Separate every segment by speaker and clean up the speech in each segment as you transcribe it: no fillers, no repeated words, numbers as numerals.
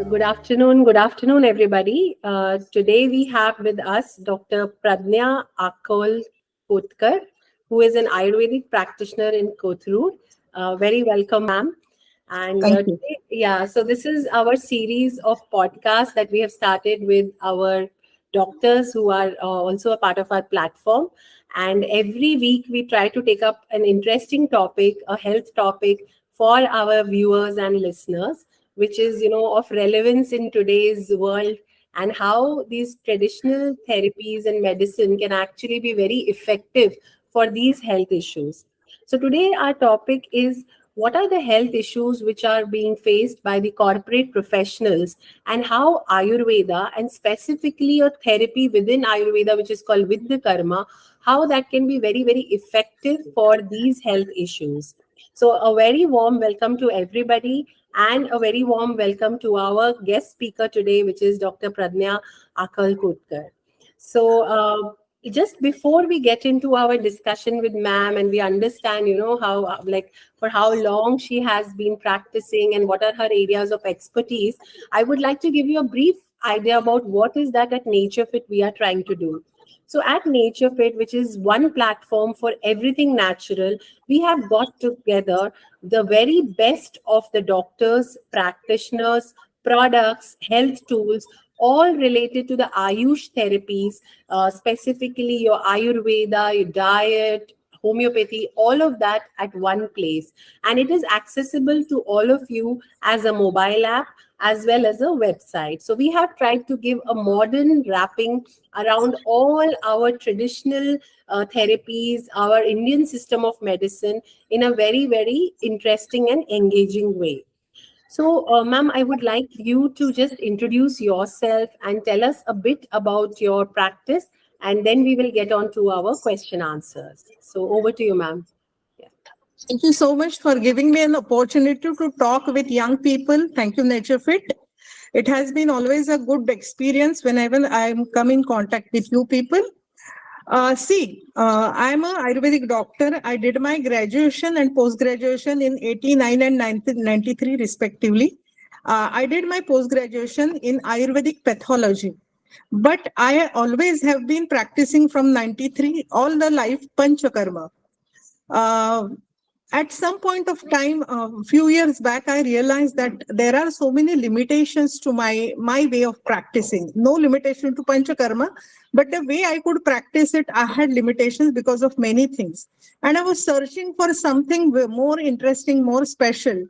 Speaker 1: Good afternoon, everybody. Today we have with us Dr. Pradnya Akkalkotkar, who is an Ayurvedic practitioner in Kothur. Very welcome, ma'am. And
Speaker 2: Thank you.
Speaker 1: so this is our series of podcasts that we have started with our doctors who are also a part of our platform. And every week we try to take up an interesting topic, a health topic for our viewers and listeners, which is of relevance in today's world, and how these traditional therapies and medicine can actually be very effective for these health issues. So today our topic is, what are the health issues which are being faced by the corporate professionals, and how Ayurveda, and specifically a therapy within Ayurveda which is called Viddhakarma, how that can be very, very effective for these health issues. So a very warm welcome to everybody, and a very warm welcome to our guest speaker today, which is Dr. Pradnya Akkalkotkar. So, just before we get into our discussion with ma'am and we understand, how, like, for how long she has been practicing and what are her areas of expertise, I would like to give you a brief idea about what is that at Naturefit we are trying to do. So at Naturefit, which is one platform for everything natural, we have got together the very best of the doctors, practitioners, products, health tools, all related to the Ayush therapies, specifically your Ayurveda, your diet, homeopathy, all of that at one place. And it is accessible to all of you as a mobile app as well as a website. So we have tried to give a modern wrapping around all our traditional therapies, our Indian system of medicine in a very, very interesting and engaging way. So, ma'am, I would like you to just introduce yourself and tell us a bit about your practice, and then we will get on to our question answers. So, over to you, ma'am. Yeah.
Speaker 2: Thank you so much for giving me an opportunity to talk with young people. Thank you, Naturefit. It has been always a good experience whenever I come in contact with you people. I'm a Ayurvedic doctor. I did my graduation and post-graduation in 89 and 1993 respectively. I did my post-graduation in Ayurvedic pathology. But I always have been practicing from 93 all the life Panchakarma. Uh, at some point of time, a few years back, I realized that there are so many limitations to my way of practicing. No limitation to Panchakarma, but the way I could practice it, I had limitations because of many things. And I was searching for something more interesting, more special.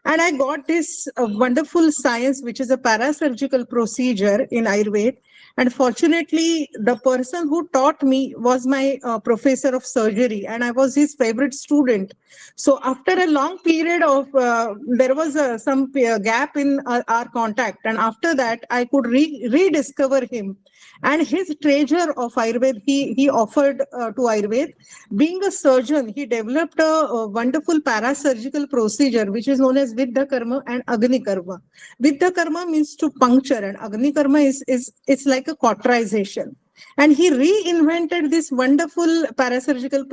Speaker 2: And I got this wonderful science, which is a parasurgical procedure in Ayurveda. And fortunately, the person who taught me was my professor of surgery, and I was his favorite student. So after a long period of, there was some gap in our contact. And after that, I could rediscover him. And his treasure of Ayurveda, he offered to Ayurveda. Being a surgeon, he developed a wonderful parasurgical procedure, which is known as Viddhakarma and Agnikarma. Viddhakarma means to puncture, and Agnikarma is it's like a cauterization. And he reinvented this wonderful parasurgical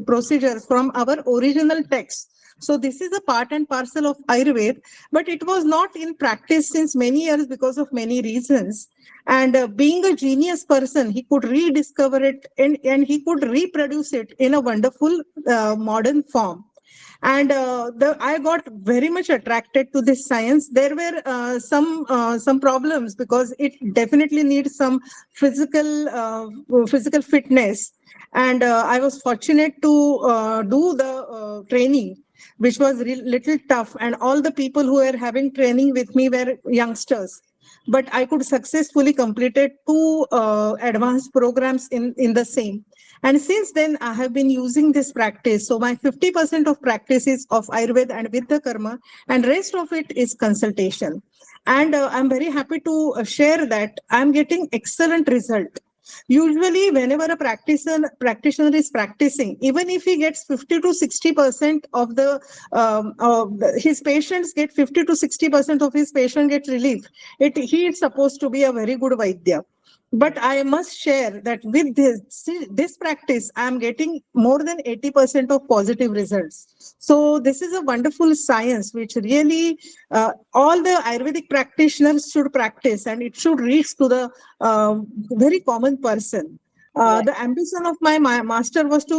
Speaker 2: procedure from our original text. So this is a part and parcel of Ayurveda, but it was not in practice since many years because of many reasons. And being a genius person, he could rediscover it and he could reproduce it in a wonderful modern form. And I got very much attracted to this science. There were some problems because it definitely needs some physical fitness. And I was fortunate to do the training, which was little tough. And all the people who were having training with me were youngsters. But I could successfully completed two advanced programs in the same. And since then, I have been using this practice. So my 50% of practice is of Ayurveda and Viddhakarma, and rest of it is consultation. And I'm very happy to share that I'm getting excellent result. Usually, whenever a practitioner is practicing, even if he gets 50 to 60% of his patients get 50 to 60% of his patient get relief, he is supposed to be a very good Vaidya. But I must share that with this practice, I am getting more than 80% of positive results. So this is a wonderful science which really all the Ayurvedic practitioners should practice, and it should reach to the very common person.
Speaker 1: Right.
Speaker 2: The ambition of my master was to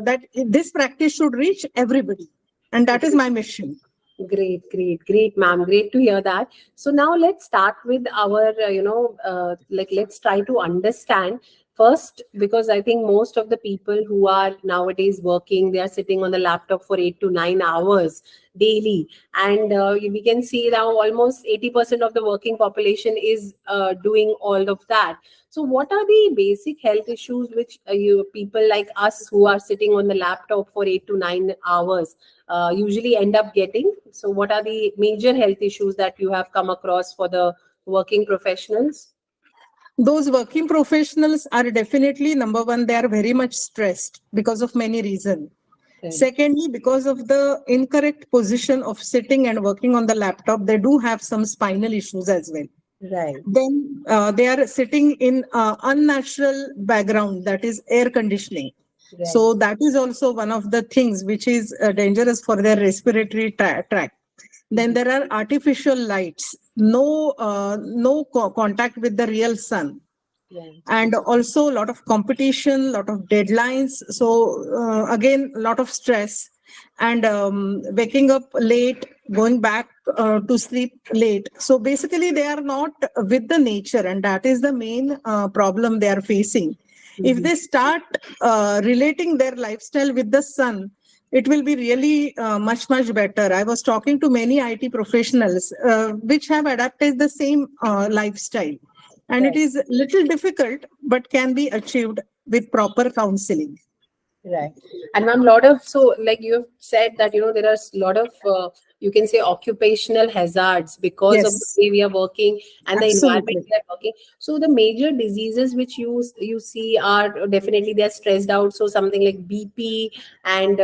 Speaker 2: that this practice should reach everybody, and that is my mission.
Speaker 1: Great, great, great, ma'am. Great to hear that. So now let's start with our, like let's try to understand first, because I think most of the people who are nowadays working, they are sitting on the laptop for 8 to 9 hours daily, and we can see now almost 80% of the working population is doing all of that. So, what are the basic health issues which you people like us who are sitting on the laptop for 8 to 9 hours usually end up getting? So, what are the major health issues that you have come across for the working professionals?
Speaker 2: Those working professionals are definitely number one, they are very much stressed because of many reasons.
Speaker 1: Right,
Speaker 2: Secondly, because of the incorrect position of sitting and working on the laptop, they do have some spinal issues as well.
Speaker 1: right,
Speaker 2: Then they are sitting in unnatural background, that is air conditioning.
Speaker 1: right,
Speaker 2: So that is also one of the things which is dangerous for their respiratory tract. Then
Speaker 1: mhm,
Speaker 2: there are artificial lights, no contact with the real sun,
Speaker 1: right,
Speaker 2: and also a lot of competition, lot of deadlines. So again, a lot of stress, and waking up late, going back to sleep late. So basically they are not with the nature, and that is the main problem they are facing. If
Speaker 1: mhm,
Speaker 2: they start relating their lifestyle with the sun, it will be really much better. I was talking to many IT professionals which have adapted the same lifestyle, and it
Speaker 1: right.
Speaker 2: is little difficult but can be achieved with proper counseling.
Speaker 1: Right. And ma'am, lot of, so like you have said that, there are a lot of, you can say occupational hazards because of the
Speaker 2: Yes,
Speaker 1: way we are working and the environment
Speaker 2: absolutely.
Speaker 1: we are working. So the major diseases which you see are definitely they're stressed out. So something like BP and,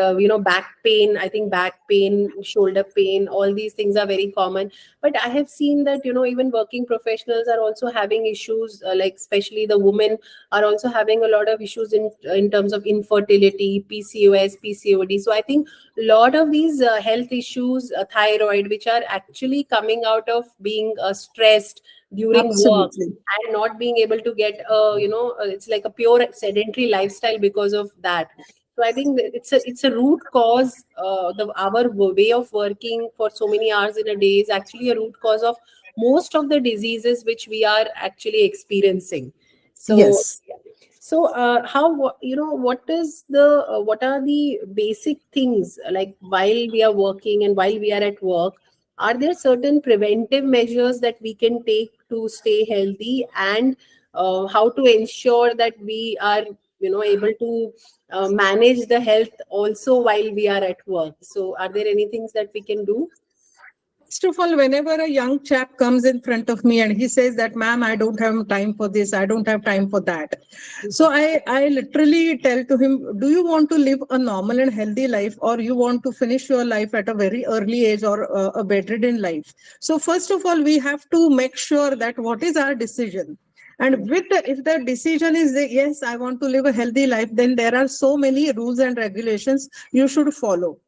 Speaker 1: back pain, I think back pain, shoulder pain, all these things are very common. But I have seen that, even working professionals are also having issues, like especially the women are also having a lot of issues in terms of infertility, PCOS, PCOD. So I think a lot of these health issues, thyroid, which are actually coming out of being stressed during work
Speaker 2: Absolutely.
Speaker 1: and not being able to get it's like a pure sedentary lifestyle because of that. So I think that it's a root cause. The our way of working for so many hours in a day is actually a root cause of most of the diseases which we are actually experiencing. So,
Speaker 2: Yes.
Speaker 1: yeah. So, what is the what are the basic things like while we are working and while we are at work? Are there certain preventive measures that we can take to stay healthy, and how to ensure that we are, able to manage the health also while we are at work? So, are there any things that we can do?
Speaker 2: First of all, whenever a young chap comes in front of me and he says that, ma'am, I don't have time for this, I don't have time for that. So I literally tell to him, do you want to live a normal and healthy life, or you want to finish your life at a very early age, or a bedridden life? So first of all, we have to make sure that what is our decision. And if the decision is that, yes, I want to live a healthy life, then there are so many rules and regulations you should follow.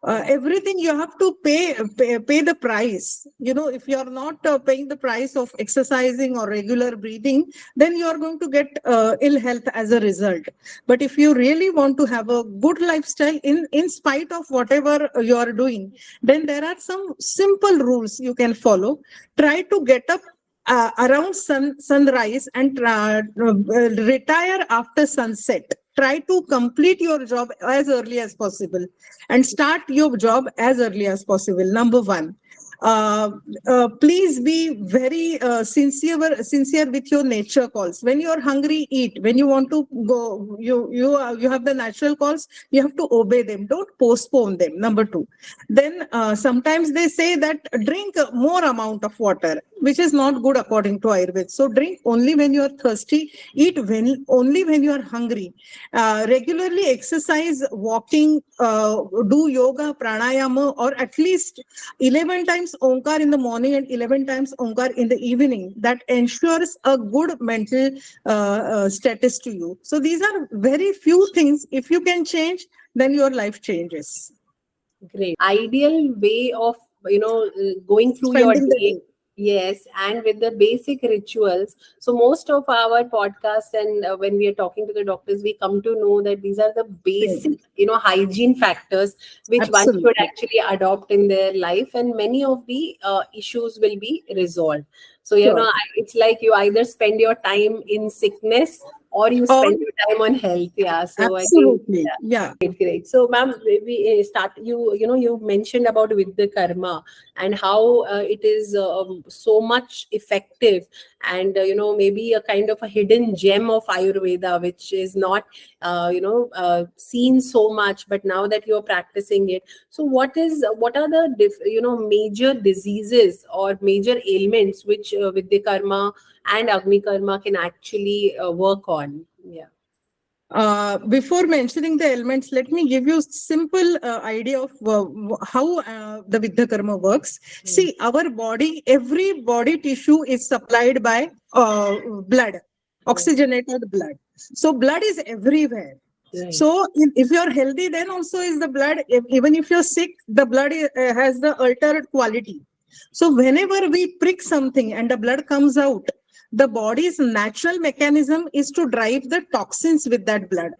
Speaker 1: Right.
Speaker 2: Everything you have to pay the price. If you are not paying the price of exercising or regular breathing, then you are going to get ill health as a result. But if you really want to have a good lifestyle in spite of whatever you are doing, then there are some simple rules you can follow. Try to get up around sunrise, and retire after sunset. Try to complete your job as early as possible, and start your job as early as possible. Number one. uh, Please be very sincere with your nature calls. When you are hungry, eat. When you want to go, you have the natural calls, you have to obey them, don't postpone them. Number two. Then sometimes they say that drink more amount of water. which is not good according to Ayurveda. So drink only when you are thirsty, eat only when you are hungry. Regularly exercise, walking, do yoga, pranayama, or at least 11 times Omkar in the morning and 11 times Omkar in the evening. That ensures a good mental status to you. So these are very few things. If you can change, then your life changes.
Speaker 1: Great. Ideal way of, going through your
Speaker 2: Spending the
Speaker 1: day.
Speaker 2: day.
Speaker 1: Yes, and with the basic rituals. So most of our podcasts and when we are talking to the doctors, we come to know that these are the basic, hygiene factors which one should
Speaker 2: Absolutely.
Speaker 1: actually adopt in their life, and many of the issues will be resolved. So,
Speaker 2: Sure.
Speaker 1: it's like you either spend your time in sickness or you
Speaker 2: Or
Speaker 1: spend your time on health. Yeah. So I think,
Speaker 2: absolutely. Yeah.
Speaker 1: great. So, ma'am, we start. You mentioned about Viddhakarma and how it is so much effective, and maybe a kind of a hidden gem of Ayurveda, which is not seen so much. But now that you're practicing it, so what are the major diseases or major ailments which Viddhakarma and Agni Karma can actually work on? Yeah.
Speaker 2: Before mentioning the elements, let me give you simple idea of how the Viddhakarma works.
Speaker 1: Mm.
Speaker 2: See, our body, every body tissue is supplied by blood,
Speaker 1: Right.
Speaker 2: oxygenated blood. So blood is everywhere.
Speaker 1: Right.
Speaker 2: So if you're healthy, then also is the blood. Even if you're sick, the blood has the altered quality. So whenever we prick something and the blood comes out, the body's natural mechanism is to drive the toxins with that blood.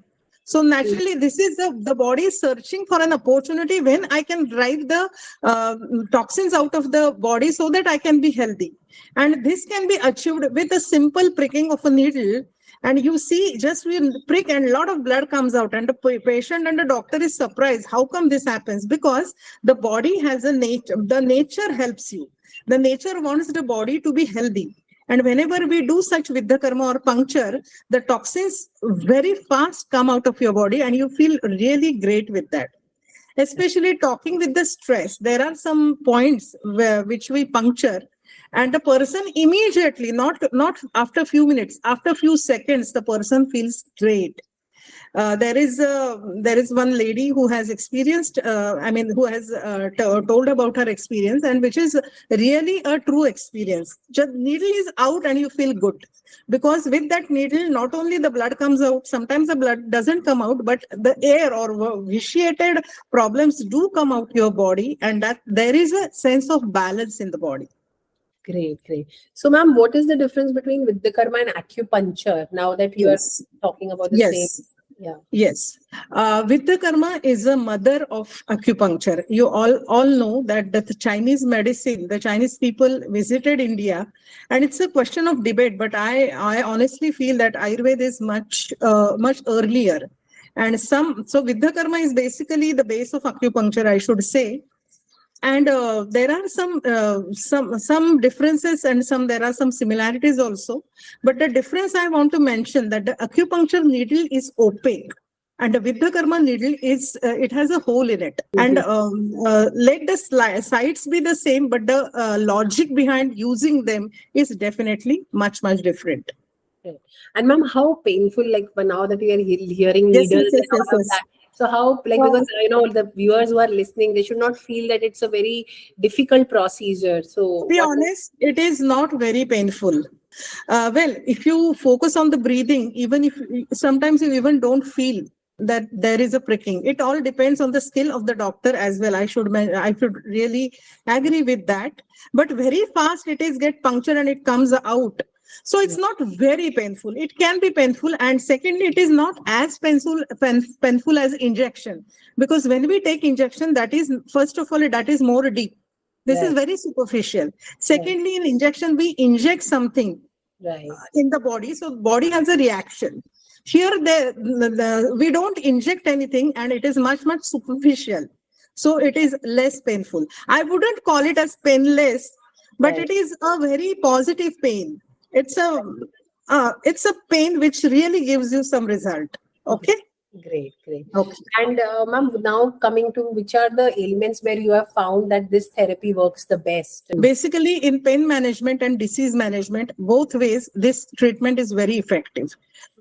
Speaker 2: So naturally, this is the body is searching for an opportunity when I can drive the uh, toxins out of the body so that I can be healthy. And this can be achieved with a simple pricking of a needle. And you see, just we prick and a lot of blood comes out, and the patient and the doctor is surprised. How come this happens? Because the body has a nature. The nature helps you. The nature wants the body to be healthy. And whenever we do such with the karma or puncture, the toxins very fast come out of your body and you feel really great with that. Especially talking with the stress, there are some points which we puncture and the person immediately, not after few minutes, after few seconds, the person feels great. There is one lady who has experienced, who has told about her experience, and which is really a true experience. Just needle is out and you feel good, because with that needle, not only the blood comes out, sometimes the blood doesn't come out, but the air or vitiated problems do come out your body, and that there is a sense of balance in the body.
Speaker 1: Great, great. So, ma'am, what is the difference between Viddhakarma and acupuncture now that you are
Speaker 2: Yes.
Speaker 1: talking about the same?
Speaker 2: Yes.
Speaker 1: Yeah.
Speaker 2: Yes, Viddhakarma is a mother of acupuncture. You all know that the Chinese medicine, the Chinese people visited India, and it's a question of debate. But I honestly feel that Ayurveda is much earlier, and so Viddhakarma is basically the base of acupuncture, I should say. And there are some differences, and there are some similarities also. But the difference I want to mention, that the acupuncture needle is opaque and the Viddhakarma needle is it has a hole in it. And
Speaker 1: Mhm.
Speaker 2: let the sides be the same, but the logic behind using them is definitely much different.
Speaker 1: Right. And ma'am, how painful, like but now that we are hearing
Speaker 2: Yes, yes,
Speaker 1: needles
Speaker 2: yes,
Speaker 1: and
Speaker 2: yes,
Speaker 1: all of
Speaker 2: yes.
Speaker 1: that. So how, like,
Speaker 2: Uh,
Speaker 1: because the viewers who are listening, they should not feel that it's a very difficult procedure.
Speaker 2: to
Speaker 1: So
Speaker 2: be
Speaker 1: what?
Speaker 2: honest, it is not very painful. Well, if you focus on the breathing, even if sometimes you even don't feel that there is a pricking, it all depends on the skill of the doctor as well. I should really agree with that. But very fast it is get punctured and it comes out. So it's not very painful. It can be painful, and secondly, it is not as painful as injection, because when we take injection, that is first of all that is more deep. This is
Speaker 1: Right,
Speaker 2: very superficial.
Speaker 1: right,
Speaker 2: Secondly, in injection, we inject something
Speaker 1: right.
Speaker 2: in the body, so body has a reaction. Here we don't inject anything and it is much superficial, so it is less painful. I wouldn't call it as painless, but
Speaker 1: Right.
Speaker 2: it is a very positive pain. It's a pain which really gives you some result. Okay.
Speaker 1: Great, great.
Speaker 2: Okay.
Speaker 1: And ma'am, now coming to which are the ailments where you have found that this therapy works the best?
Speaker 2: Basically, in pain management and disease management, both ways, this treatment is very effective.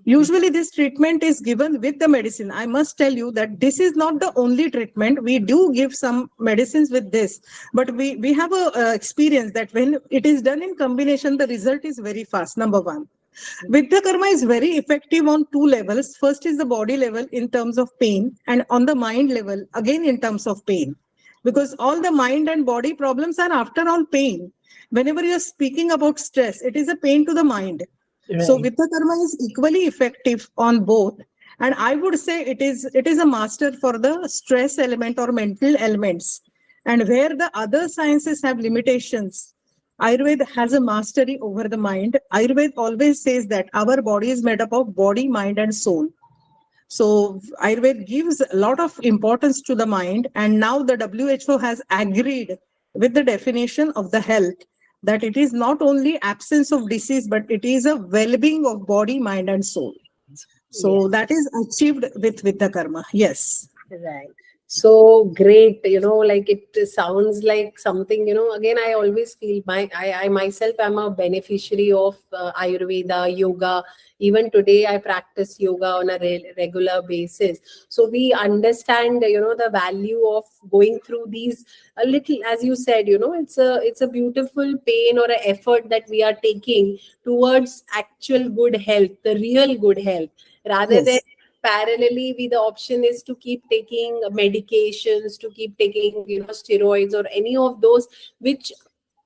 Speaker 2: Usually, this treatment is given with the medicine. I must tell you that this is not the only treatment. We do give some medicines with this, but we have a experience that when it is done in combination, the result is very fast. Number one. Viddhakarma is very effective on two levels. First is the body level in terms of pain, and on the mind level, again in terms of pain. Because all the mind and body problems are, after all, pain. Whenever you're speaking about stress, it is a pain to the mind. So
Speaker 1: Right.
Speaker 2: Viddhakarma is equally effective on both. And I would say it is a master for the stress element or mental elements. And where the other sciences have limitations, Ayurveda has a mastery over the mind. Ayurveda always says that our body is made up of body, mind, and soul. So Ayurveda gives a lot of importance to the mind, and now the WHO has agreed with the definition of the health that it is not only absence of disease, but it is a well-being of body, mind, and soul.
Speaker 1: Yeah.
Speaker 2: So that is achieved with the karma. Yes.
Speaker 1: Right. So great, like it sounds like something, again, I always feel I myself am a beneficiary of Ayurveda, yoga. Even today, I practice yoga on a regular basis. So we understand, the value of going through these a little, as you said, it's a beautiful pain or an effort that we are taking towards actual good health, the real good health, rather than
Speaker 2: Yes.
Speaker 1: parallelly the option is to keep taking medications, to keep taking steroids or any of those, which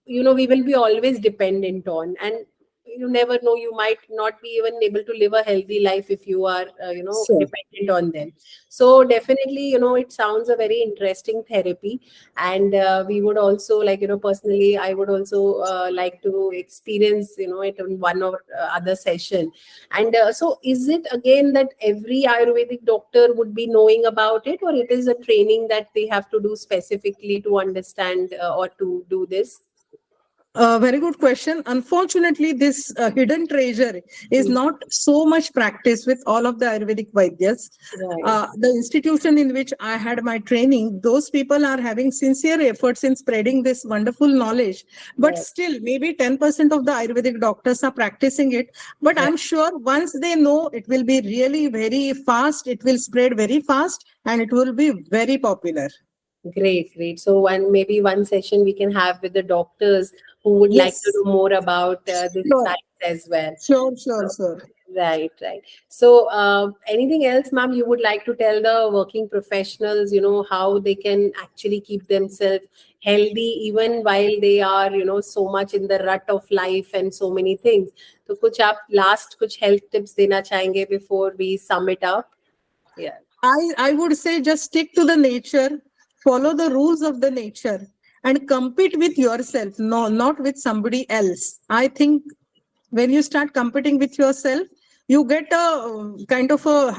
Speaker 1: we will be always dependent on. And you never know, you might not be even able to live a healthy life if you are
Speaker 2: Sure.
Speaker 1: dependent on them. So definitely, it sounds a very interesting therapy. And we would also, like, personally, I would also like to experience it in one or other session. And so is it again that every Ayurvedic doctor would be knowing about it, or it is a training that they have to do specifically to understand or to do this?
Speaker 2: Very good question. Unfortunately, this hidden treasure is
Speaker 1: Hmm.
Speaker 2: not so much practiced with all of the Ayurvedic Vaidyas.
Speaker 1: Right,
Speaker 2: The institution in which I had my training, those people are having sincere efforts in spreading this wonderful knowledge. But
Speaker 1: right,
Speaker 2: still, maybe 10% of the Ayurvedic doctors are practicing it. But
Speaker 1: right.
Speaker 2: I'm sure once they know, it will be really very fast, it will spread very fast, and it will be very popular.
Speaker 1: Great, great. So one session we can have with the doctors who would like to
Speaker 2: Yes,
Speaker 1: know more about this
Speaker 2: sure,
Speaker 1: science as well.
Speaker 2: sure, sure,
Speaker 1: So,
Speaker 2: sure.
Speaker 1: right, right. So, anything else, ma'am, you would like to tell the working professionals, how they can actually keep themselves healthy even while they are, so much in the rut of life and so many things. So, कुछ आप last कुछ health tips देना चाहेंगे before we sum it up? Yeah.
Speaker 2: I would say just stick to the nature, follow the rules of the nature, and compete with yourself, no, not with somebody else. I think when you start competing with yourself, you get a kind of a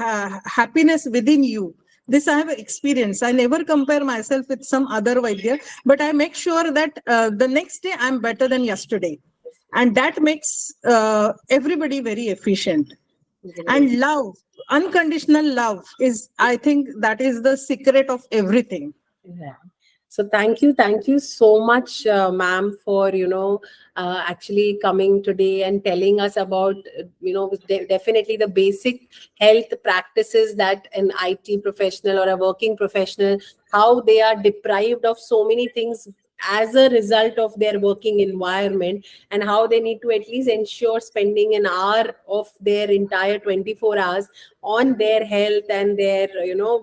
Speaker 2: happiness within you. This I have experienced. I never compare myself with some other Vaidya, but I make sure that the next day I'm better than yesterday. And that makes everybody very efficient.
Speaker 1: Great.
Speaker 2: And love, unconditional love is, I think, that is the secret of everything.
Speaker 1: Yeah. So thank you so much, ma'am, for actually coming today and telling us about definitely the basic health practices that an IT professional or a working professional, how they are deprived of so many things as a result of their working environment, and how they need to at least ensure spending an hour of their entire 24 hours on their health and their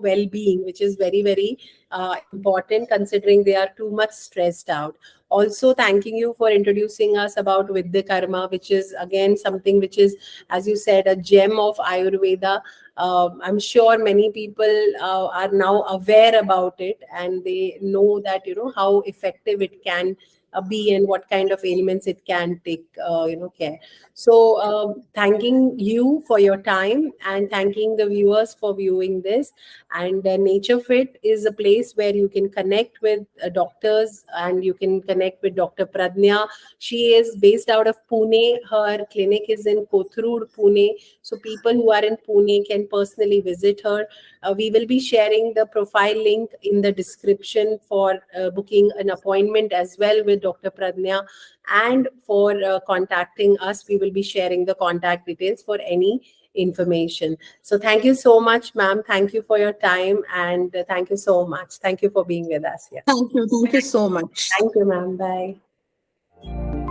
Speaker 1: well-being, which is very very important considering they are too much stressed out. Also, thanking you for introducing us about Viddhakarma, which is again something which is, as you said, a gem of Ayurveda. I'm sure many people are now aware about it, and they know that how effective it can be and what kind of ailments it can take care. So thanking you for your time and thanking the viewers for viewing this. And Naturefit is a place where you can connect with doctors, and you can connect with Dr. Pradnya. She is based out of Pune. Her clinic is in Kothurud, Pune. So people who are in Pune can personally visit her. We will be sharing the profile link in the description for booking an appointment as well with Dr. Pradnya. And for contacting us, we will be sharing the contact details for any information. So thank you so much, ma'am. Thank you for your time, and thank you so much. Thank you for being with us here.
Speaker 2: Thank you. Thank you so much.
Speaker 1: Thank you, ma'am. Bye.